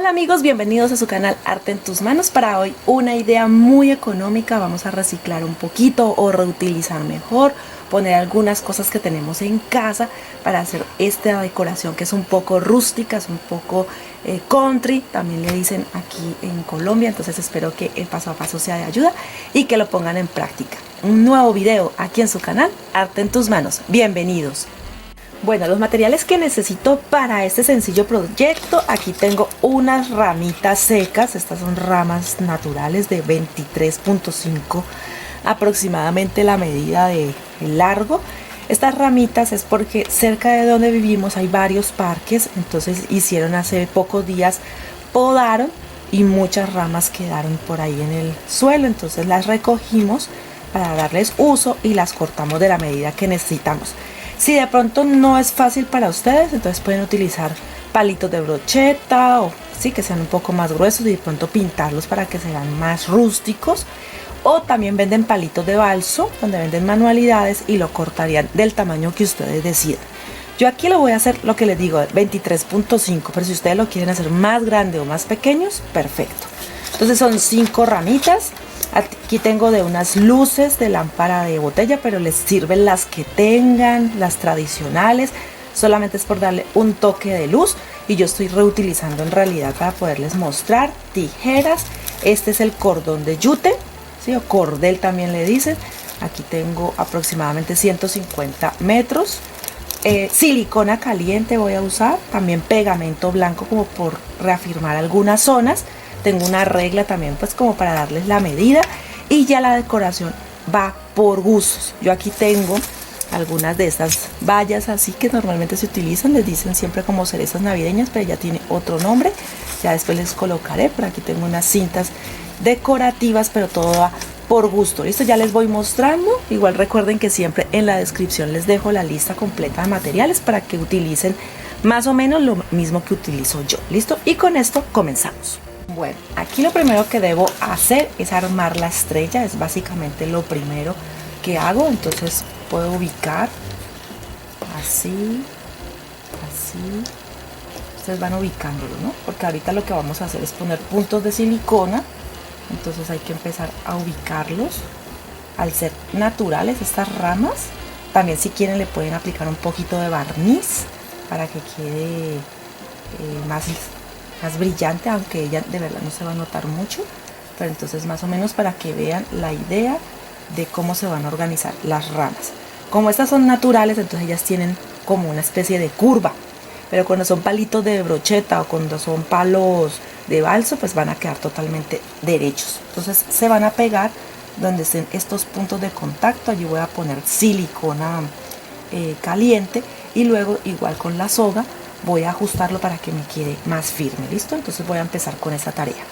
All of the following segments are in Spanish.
Hola amigos, bienvenidos a su canal Arte en tus manos. Para hoy una idea muy económica, vamos a reciclar un poquito o reutilizar mejor, poner algunas cosas que tenemos en casa para hacer esta decoración que es un poco rústica, es un poco country, también le dicen aquí en Colombia. Entonces espero que el paso a paso sea de ayuda y que lo pongan en práctica. Un nuevo video aquí en su canal Arte en tus manos, bienvenidos. Bueno, los materiales que necesito para este sencillo proyecto, aquí tengo unas ramitas secas, estas son ramas naturales de 23.5 aproximadamente la medida de largo. Estas ramitas es porque cerca de donde vivimos hay varios parques, entonces hicieron hace pocos días, podaron y muchas ramas quedaron por ahí en el suelo, entonces las recogimos para darles uso y las cortamos de la medida que necesitamos. Si de pronto no es fácil para ustedes, entonces pueden utilizar palitos de brocheta o sí, que sean un poco más gruesos y de pronto pintarlos para que sean más rústicos. O también venden palitos de balso, donde venden manualidades y lo cortarían del tamaño que ustedes decidan. Yo aquí lo voy a hacer lo que les digo, 23.5, pero si ustedes lo quieren hacer más grande o más pequeños, perfecto. Entonces son 5 ramitas. Aquí tengo de unas luces de lámpara de botella, pero les sirven las que tengan, las tradicionales. Solamente es por darle un toque de luz y yo estoy reutilizando en realidad para poderles mostrar tijeras. Este es el cordón de yute, ¿sí? O cordel también le dicen. Aquí tengo aproximadamente 150 metros. Silicona caliente voy a usar, también pegamento blanco como por reafirmar algunas zonas. Tengo una regla también pues como para darles la medida y ya la decoración va por gustos. Yo aquí tengo algunas de estas vallas así que normalmente se utilizan, les dicen siempre como cerezas navideñas, pero ya tiene otro nombre, ya después les colocaré. Por aquí tengo unas cintas decorativas, pero todo va por gusto. Listo, ya les voy mostrando. Igual recuerden que siempre en la descripción les dejo la lista completa de materiales para que utilicen más o menos lo mismo que utilizo yo. Listo, y con esto comenzamos. Bueno, aquí lo primero que debo hacer es armar la estrella, es básicamente lo primero que hago. Entonces puedo ubicar así, así. Ustedes van ubicándolo, ¿no? Porque ahorita lo que vamos a hacer es poner puntos de silicona, entonces hay que empezar a ubicarlos. Al ser naturales estas ramas, también si quieren le pueden aplicar un poquito de barniz para que quede más brillante, aunque ella de verdad no se va a notar mucho, pero entonces más o menos para que vean la idea de cómo se van a organizar las ramas. Como estas son naturales, entonces ellas tienen como una especie de curva, pero cuando son palitos de brocheta o cuando son palos de balso, pues van a quedar totalmente derechos. Entonces se van a pegar donde estén estos puntos de contacto. Allí voy a poner silicona caliente y luego igual con la soga voy a ajustarlo para que me quede más firme. ¿Listo? Entonces voy a empezar con esta tarea.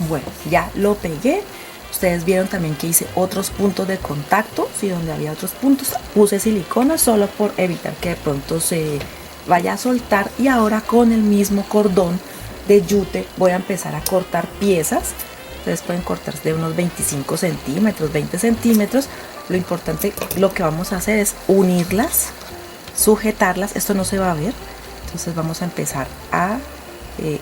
Bueno, ya lo pegué. Ustedes vieron también que hice otros puntos de contacto, ¿sí? Donde había otros puntos puse silicona solo por evitar que de pronto se vaya a soltar. Y ahora con el mismo cordón de yute voy a empezar a cortar piezas. Ustedes pueden cortar de unos 25 centímetros, 20 centímetros. Lo importante, lo que vamos a hacer es unirlas, sujetarlas. Esto no se va a ver, entonces vamos a empezar a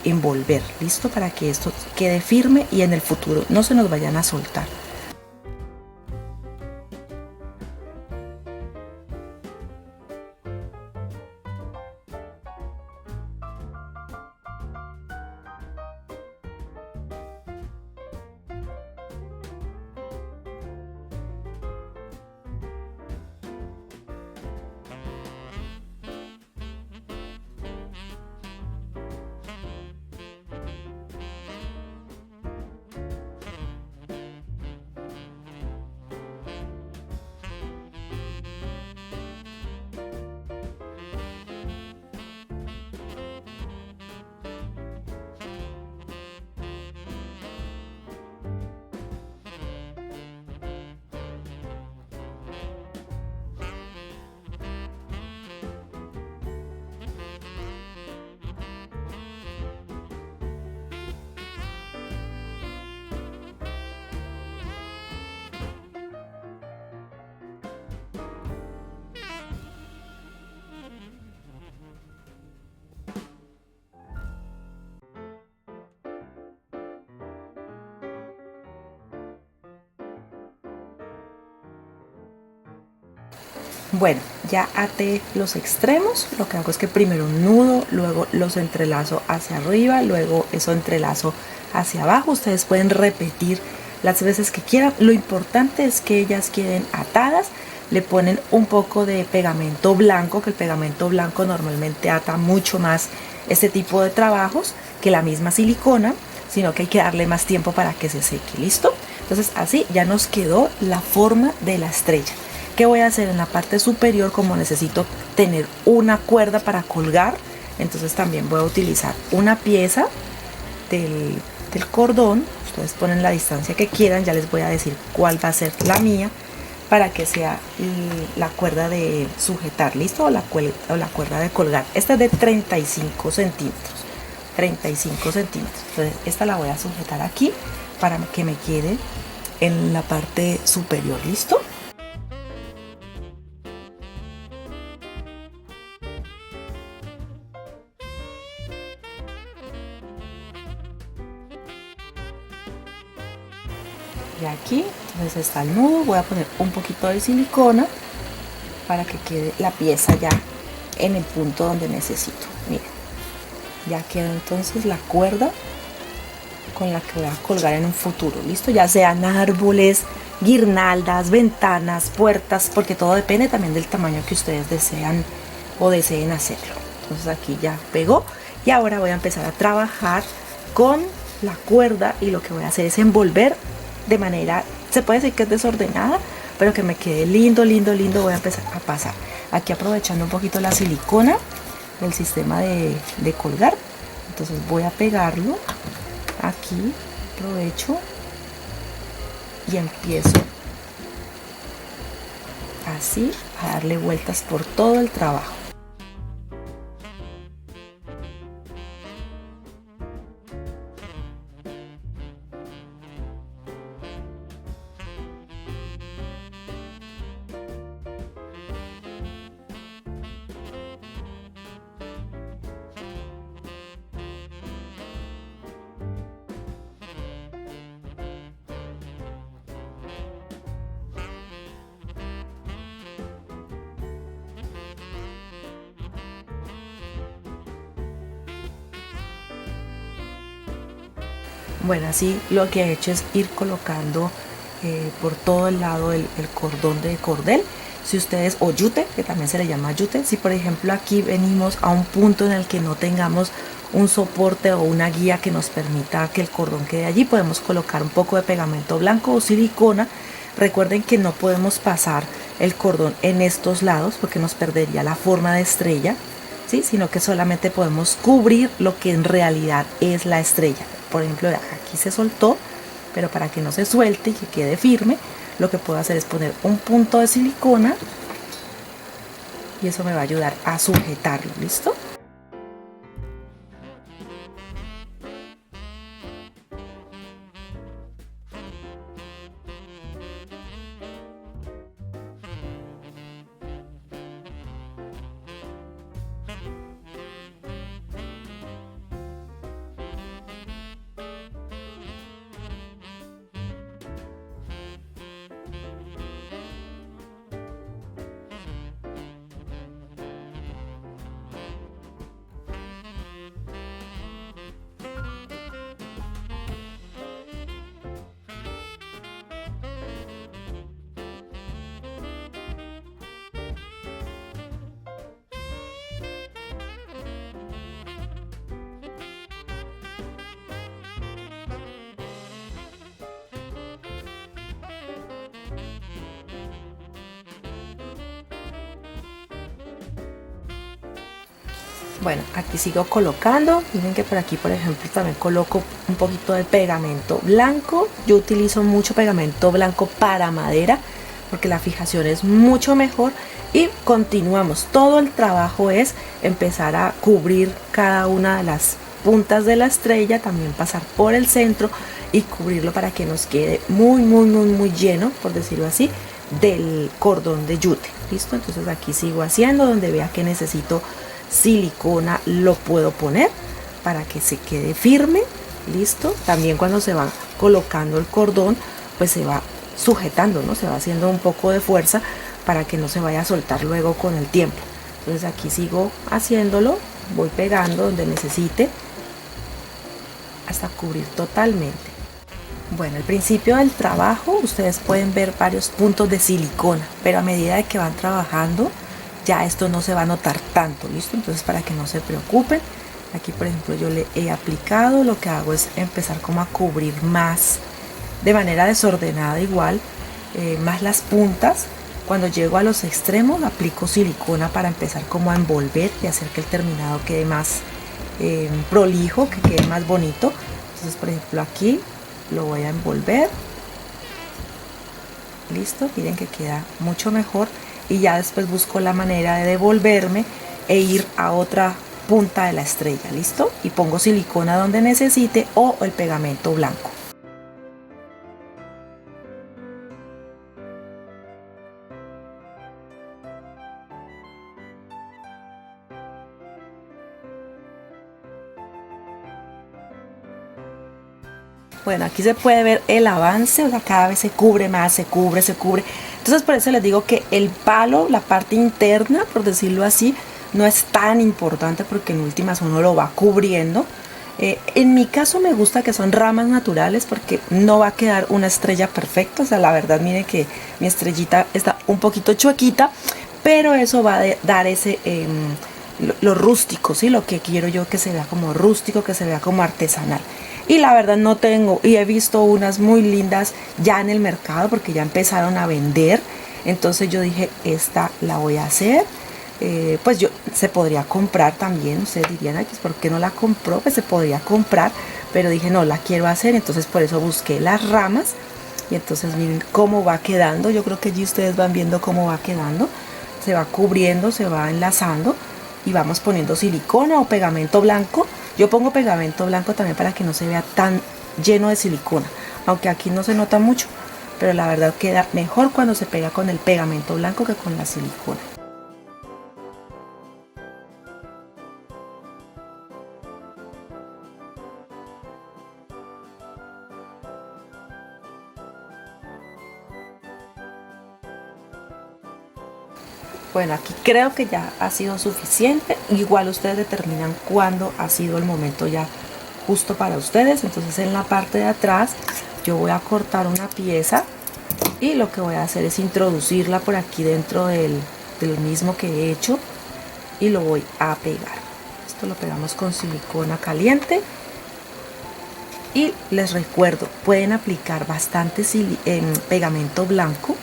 envolver, listo, para que esto quede firme y en el futuro no se nos vayan a soltar. Bueno, ya até los extremos. Lo que hago es que primero un nudo, luego los entrelazo hacia arriba, luego eso entrelazo hacia abajo. Ustedes pueden repetir las veces que quieran. Lo importante es que ellas queden atadas. Le ponen un poco de pegamento blanco, que el pegamento blanco normalmente ata mucho más este tipo de trabajos que la misma silicona, sino que hay que darle más tiempo para que se seque. ¿Listo? Entonces así ya nos quedó la forma de la estrella. ¿Qué voy a hacer en la parte superior? Como necesito tener una cuerda para colgar, entonces también voy a utilizar una pieza del cordón. Ustedes ponen la distancia que quieran, ya les voy a decir cuál va a ser la mía para que sea la cuerda de sujetar, ¿listo? O la cuerda de colgar. Esta es de 35 centímetros. 35 centímetros. Entonces esta la voy a sujetar aquí para que me quede en la parte superior, ¿listo? Y aquí entonces está el nudo. Voy a poner un poquito de silicona para que quede la pieza ya en el punto donde necesito. Miren, ya quedó entonces la cuerda con la que voy a colgar en un futuro, listo, ya sean árboles, guirnaldas, ventanas, puertas, porque todo depende también del tamaño que ustedes desean o deseen hacerlo. Entonces aquí ya pegó y ahora voy a empezar a trabajar con la cuerda y lo que voy a hacer es envolver de manera, se puede decir que es desordenada, pero que me quede lindo, lindo, lindo. Voy a empezar a pasar aquí aprovechando un poquito la silicona del sistema de colgar. Entonces voy a pegarlo aquí, aprovecho y empiezo así a darle vueltas por todo el trabajo. Bueno, así lo que he hecho es ir colocando por todo el lado el cordón de cordel. Si ustedes, o yute, que también se le llama yute, si por ejemplo aquí venimos a un punto en el que no tengamos un soporte o una guía que nos permita que el cordón quede allí, podemos colocar un poco de pegamento blanco o silicona. Recuerden que no podemos pasar el cordón en estos lados porque nos perdería la forma de estrella, ¿sí? Sino que solamente podemos cubrir lo que en realidad es la estrella. Por ejemplo, aquí se soltó, pero para que no se suelte y que quede firme, lo que puedo hacer es poner un punto de silicona y eso me va a ayudar a sujetarlo. ¿Listo? Bueno, aquí sigo colocando. Miren que por aquí, por ejemplo, también coloco un poquito de pegamento blanco. Yo utilizo mucho pegamento blanco para madera porque la fijación es mucho mejor. Y continuamos. Todo el trabajo es empezar a cubrir cada una de las puntas de la estrella, también pasar por el centro y cubrirlo para que nos quede muy lleno, por decirlo así, del cordón de yute. ¿Listo? Entonces aquí sigo haciendo. Donde vea que necesito silicona lo puedo poner para que se quede firme. Listo. También cuando se va colocando el cordón, pues se va sujetando, ¿no? Se va haciendo un poco de fuerza para que no se vaya a soltar luego con el tiempo. Entonces aquí sigo haciéndolo, voy pegando donde necesite hasta cubrir totalmente. Bueno, al principio del trabajo ustedes pueden ver varios puntos de silicona, pero a medida de que van trabajando ya esto no se va a notar tanto, ¿listo? Entonces para que no se preocupen, aquí por ejemplo yo le he aplicado, lo que hago es empezar como a cubrir más de manera desordenada igual, más las puntas. Cuando llego a los extremos aplico silicona para empezar como a envolver y hacer que el terminado quede más prolijo, que quede más bonito. Entonces por ejemplo aquí lo voy a envolver, listo, miren que queda mucho mejor, y ya después busco la manera de devolverme e ir a otra punta de la estrella, listo, y pongo silicona donde necesite o el pegamento blanco. Bueno, aquí se puede ver el avance, o sea, cada vez se cubre más, se cubre. Entonces por eso les digo que el palo, la parte interna, por decirlo así, no es tan importante porque en últimas uno lo va cubriendo. En mi caso me gusta que son ramas naturales porque no va a quedar una estrella perfecta. O sea, la verdad, miren que mi estrellita está un poquito chuequita, pero eso va a dar ese... lo rústico, ¿sí? Lo que quiero yo, que se vea como rústico, que se vea como artesanal. Y la verdad no tengo, y he visto unas muy lindas ya en el mercado porque ya empezaron a vender. Entonces yo dije, esta la voy a hacer. Pues yo se podría comprar también, ustedes dirían, ay, pues ¿por qué no la compró? Pues se podría comprar, pero dije, no, la quiero hacer. Entonces por eso busqué las ramas, y entonces miren cómo va quedando. Yo creo que allí ustedes van viendo cómo va quedando. Se va cubriendo, se va enlazando, y vamos poniendo silicona o pegamento blanco. Yo pongo pegamento blanco también para que no se vea tan lleno de silicona, aunque aquí no se nota mucho, pero la verdad queda mejor cuando se pega con el pegamento blanco que con la silicona. Bueno, aquí creo que ya ha sido suficiente. Igual ustedes determinan cuándo ha sido el momento ya justo para ustedes. Entonces en la parte de atrás yo voy a cortar una pieza y lo que voy a hacer es introducirla por aquí dentro del mismo que he hecho, y lo voy a pegar. Esto lo pegamos con silicona caliente. Y les recuerdo, pueden aplicar bastante pegamento blanco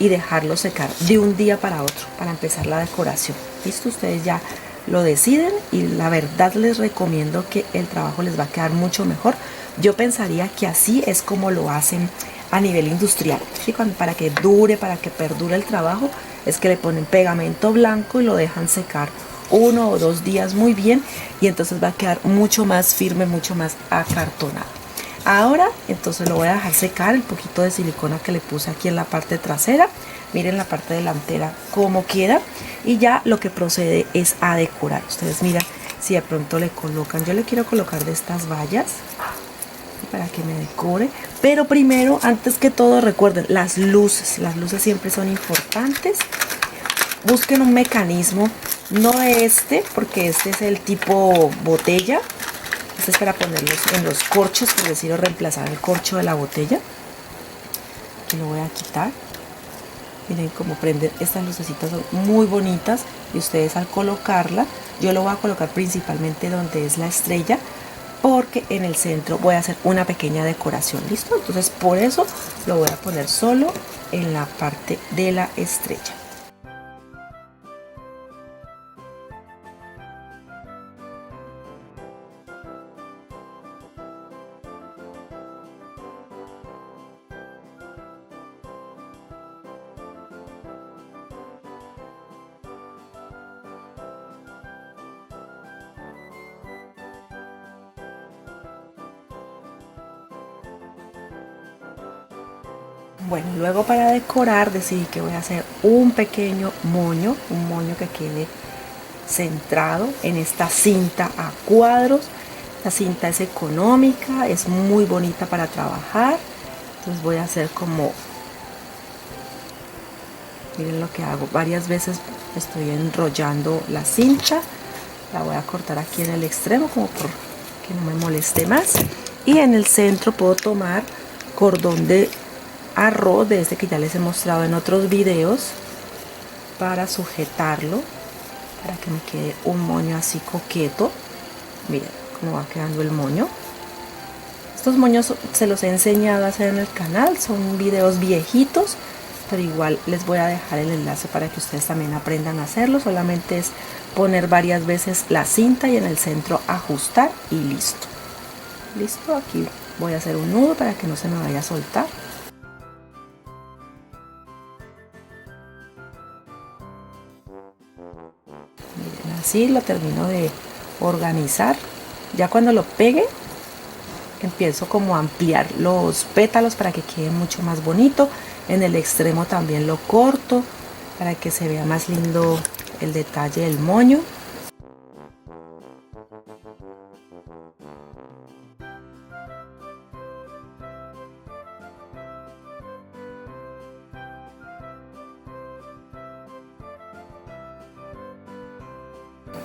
y dejarlo secar de un día para otro para empezar la decoración. Listo, ustedes ya lo deciden, y la verdad les recomiendo que el trabajo les va a quedar mucho mejor. Yo pensaría que así es como lo hacen a nivel industrial, ¿sí? Para que dure, para que perdure el trabajo, es que le ponen pegamento blanco y lo dejan secar 1 o 2 días muy bien, y entonces va a quedar mucho más firme, mucho más acartonado. Ahora entonces lo voy a dejar secar el poquito de silicona que le puse aquí en la parte trasera. Miren la parte delantera cómo queda, y ya lo que procede es a decorar. Ustedes miran si de pronto le colocan, yo le quiero colocar de estas vallas para que me decore, pero primero, antes que todo, recuerden las luces siempre son importantes. Busquen un mecanismo, no este, porque este es el tipo botella. Este es para ponerlos en los corchos, por decirlo, reemplazar el corcho de la botella. Aquí lo voy a quitar. Miren cómo prenden. Estas lucecitas son muy bonitas, y ustedes al colocarla, yo lo voy a colocar principalmente donde es la estrella, porque en el centro voy a hacer una pequeña decoración, ¿listo? Entonces por eso lo voy a poner solo en la parte de la estrella. Bueno, luego para decorar decidí que voy a hacer un pequeño moño, un moño que quede centrado en esta cinta a cuadros. La cinta es económica, es muy bonita para trabajar. Entonces voy a hacer como Miren lo que hago, varias veces estoy enrollando la cinta. La voy a cortar aquí en el extremo como por que no me moleste más. Y en el centro puedo tomar cordón de arroz, de este que ya les he mostrado en otros videos, para sujetarlo, para que me quede un moño así coqueto. Miren cómo va quedando el moño. Estos moños se los he enseñado a hacer en el canal, son videos viejitos, pero igual les voy a dejar el enlace para que ustedes también aprendan a hacerlo. Solamente es poner varias veces la cinta y en el centro ajustar y listo. Listo, aquí voy a hacer un nudo para que no se me vaya a soltar. Miren, así lo termino de organizar. Ya cuando lo pegue, empiezo como a ampliar los pétalos para que quede mucho más bonito. En el extremo también lo corto para que se vea más lindo el detalle del moño.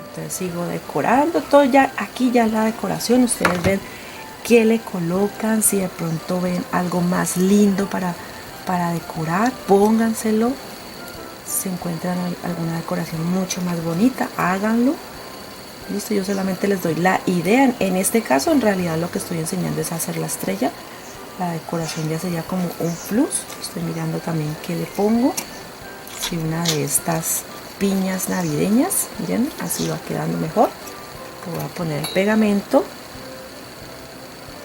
Entonces sigo decorando todo. Ya aquí ya la decoración, ustedes ven qué le colocan. Si de pronto ven algo más lindo para decorar, pónganselo. Si encuentran alguna decoración mucho más bonita, háganlo. Listo, yo solamente les doy la idea. En este caso, en realidad lo que estoy enseñando es hacer la estrella. La decoración ya sería como un plus. Estoy mirando también qué le pongo. Si una de estas piñas navideñas, miren, así va quedando mejor. Le voy a poner el pegamento.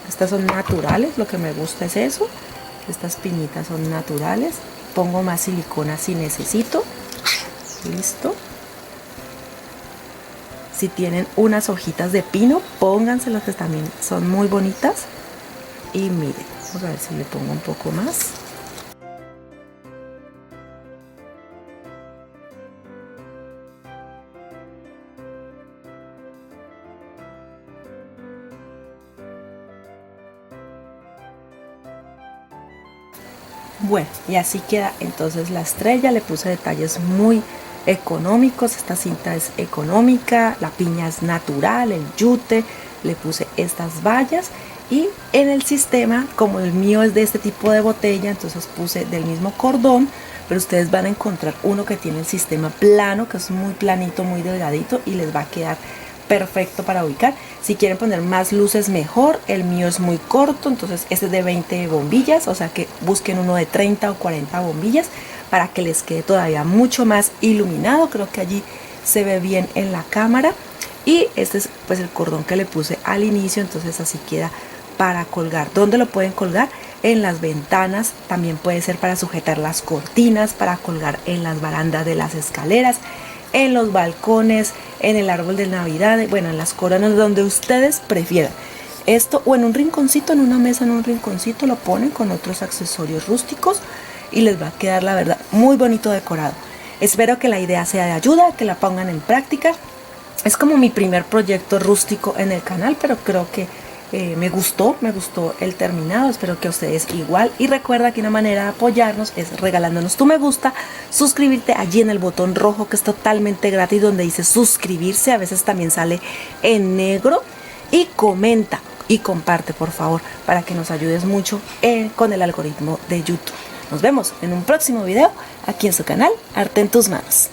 Estas son naturales, lo que me gusta es eso. Estas piñitas son naturales. Pongo más silicona si necesito. Listo. Si tienen unas hojitas de pino, pónganselas, que también son muy bonitas. Y miren, vamos a ver si le pongo un poco más. Bueno, y así queda entonces la estrella. Le puse detalles muy económicos. Esta cinta es económica, la piña es natural, el yute. Le puse estas vallas y en el sistema, como el mío es de este tipo de botella, entonces puse del mismo cordón, pero ustedes van a encontrar uno que tiene el sistema plano, que es muy planito, muy delgadito, y les va a quedar perfecto para ubicar. Si quieren poner más luces mejor, el mío es muy corto, entonces este es de 20 bombillas, o sea que busquen uno de 30 o 40 bombillas para que les quede todavía mucho más iluminado. Creo que allí se ve bien en la cámara. Y este es pues el cordón que le puse al inicio, entonces así queda para colgar. ¿Dónde lo pueden colgar? En las ventanas, también puede ser para sujetar las cortinas, para colgar en las barandas de las escaleras, en los balcones, en el árbol de Navidad, bueno, en las coronas, donde ustedes prefieran. Esto, o en un rinconcito, en una mesa, en un rinconcito, lo ponen con otros accesorios rústicos y les va a quedar, la verdad, muy bonito decorado. Espero que la idea sea de ayuda, que la pongan en práctica. Es como mi primer proyecto rústico en el canal, pero creo que me gustó el terminado. Espero que a ustedes igual. Y recuerda que una manera de apoyarnos es regalándonos tu me gusta, suscribirte allí en el botón rojo que es totalmente gratis, donde dice suscribirse, a veces también sale en negro, y comenta y comparte, por favor, para que nos ayudes mucho con el algoritmo de YouTube. Nos vemos en un próximo video aquí en su canal Arte en tus Manos.